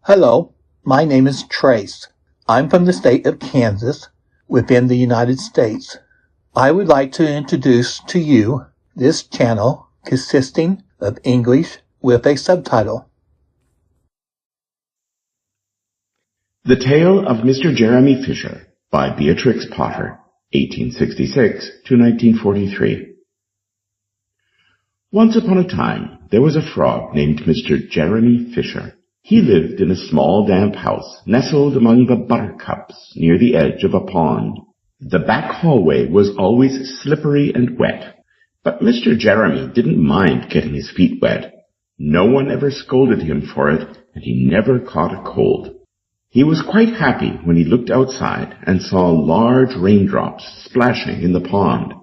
Hello, my name is Trace. I'm from the state of Kansas, within the United States. I would like to introduce to you this channel consisting of English with a subtitle. The Tale of Mr. Jeremy Fisher by Beatrix Potter, 1866 to 1943. Once upon a time, there was a frog named Mr. Jeremy Fisher. He lived in a small damp house nestled among the buttercups near the edge of a pond. The back hallway was always slippery and wet, but Mr. Jeremy didn't mind getting his feet wet. No one ever scolded him for it, and he never caught a cold. He was quite happy when he looked outside and saw large raindrops splashing in the pond.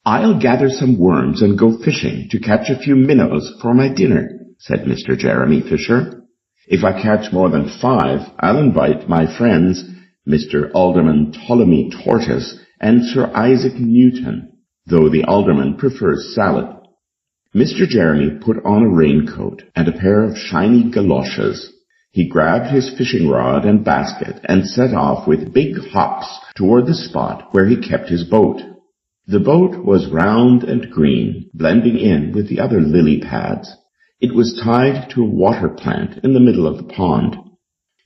"I'll gather some worms and go fishing to catch a few minnows for my dinner," said Mr. Jeremy Fisher. "If I catch more than 5, I'll invite my friends, Mr. Alderman Ptolemy Tortoise and Sir Isaac Newton, though the alderman prefers salad." Mr. Jeremy put on a raincoat and a pair of shiny galoshes. He grabbed his fishing rod and basket and set off with big hops toward the spot where he kept his boat. The boat was round and green, blending in with the other lily pads. It was tied to a water plant in the middle of the pond.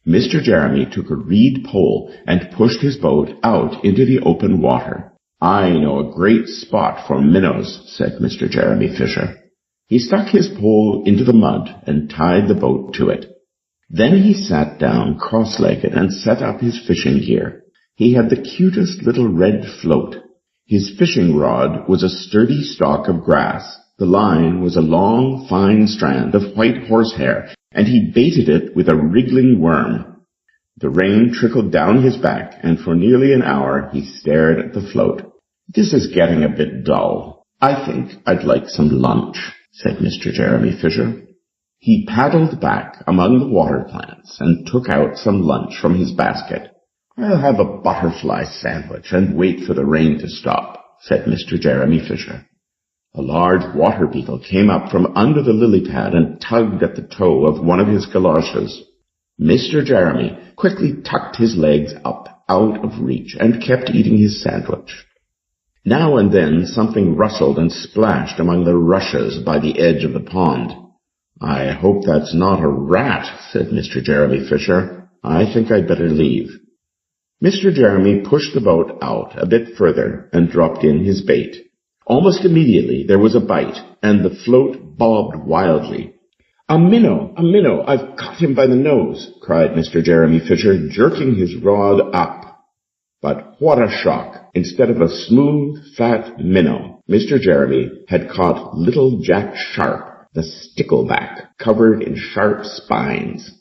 Mr. Jeremy took a reed pole and pushed his boat out into the open water. "I know a great spot for minnows," said Mr. Jeremy Fisher. He stuck his pole into the mud and tied the boat to it. Then he sat down cross-legged and set up his fishing gear. He had the cutest little red float. His fishing rod was a sturdy stalk of grass. The line was a long, fine strand of white horsehair, and he baited it with a wriggling worm. The rain trickled down his back, and for nearly an hour he stared at the float. "This is getting a bit dull. I think I'd like some lunch," said Mr. Jeremy Fisher. He paddled back among the water plants and took out some lunch from his basket. "I'll have a butterfly sandwich and wait for the rain to stop," said Mr. Jeremy Fisher. A large water beetle came up from under the lily pad and tugged at the toe of one of his galoshes. Mr. Jeremy quickly tucked his legs up out of reach and kept eating his sandwich. Now and then something rustled and splashed among the rushes by the edge of the pond. "I hope that's not a rat," said Mr. Jeremy Fisher. "I think I'd better leave." Mr. Jeremy pushed the boat out a bit further and dropped in his bait. Almost immediately there was a bite, and the float bobbed wildly. A minnow! I've caught him by the nose," cried Mr. Jeremy Fisher, jerking his rod up. But what a shock! Instead of a smooth, fat minnow, Mr. Jeremy had caught little Jack Sharp, the stickleback, covered in sharp spines.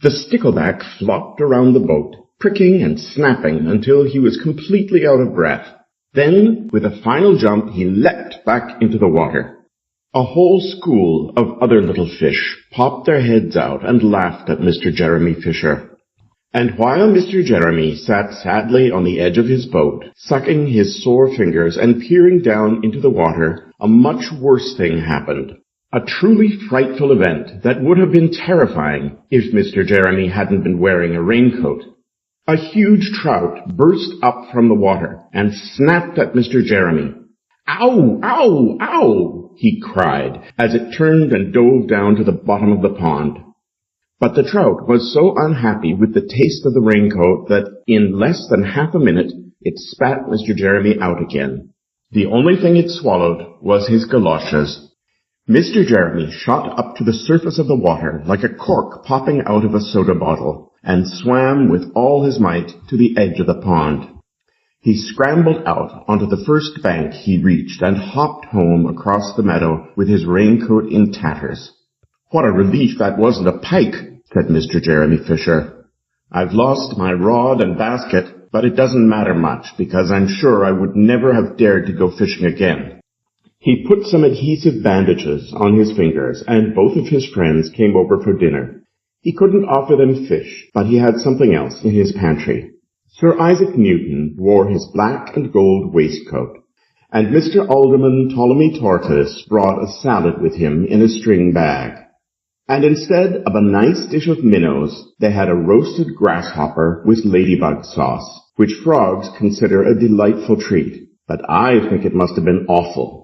The stickleback flopped around the boat, pricking and snapping until he was completely out of breath. Then, with a final jump, he leapt back into the water. A whole school of other little fish popped their heads out and laughed at Mr. Jeremy Fisher. And while Mr. Jeremy sat sadly on the edge of his boat, sucking his sore fingers and peering down into the water, a much worse thing happened. A truly frightful event that would have been terrifying if Mr. Jeremy hadn't been wearing a raincoat. A huge trout burst up from the water and snapped at Mr. Jeremy. "Ow! Ow! Ow!" he cried as it turned and dove down to the bottom of the pond. But the trout was so unhappy with the taste of the raincoat that in less than half a minute it spat Mr. Jeremy out again. The only thing it swallowed was his galoshes. Mr. Jeremy shot up to the surface of the water like a cork popping out of a soda bottle, and swam with all his might to the edge of the pond. He scrambled out onto the first bank he reached and hopped home across the meadow with his raincoat in tatters. "What a relief that wasn't a pike," said Mr. Jeremy Fisher. "I've lost my rod and basket, but it doesn't matter much because I'm sure I would never have dared to go fishing again." He put some adhesive bandages on his fingers, and both of his friends came over for dinner. He couldn't offer them fish, but he had something else in his pantry. Sir Isaac Newton wore his black and gold waistcoat, and Mr. Alderman Ptolemy Tortoise brought a salad with him in a string bag. And instead of a nice dish of minnows, they had a roasted grasshopper with ladybug sauce, which frogs consider a delightful treat. But I think it must have been awful.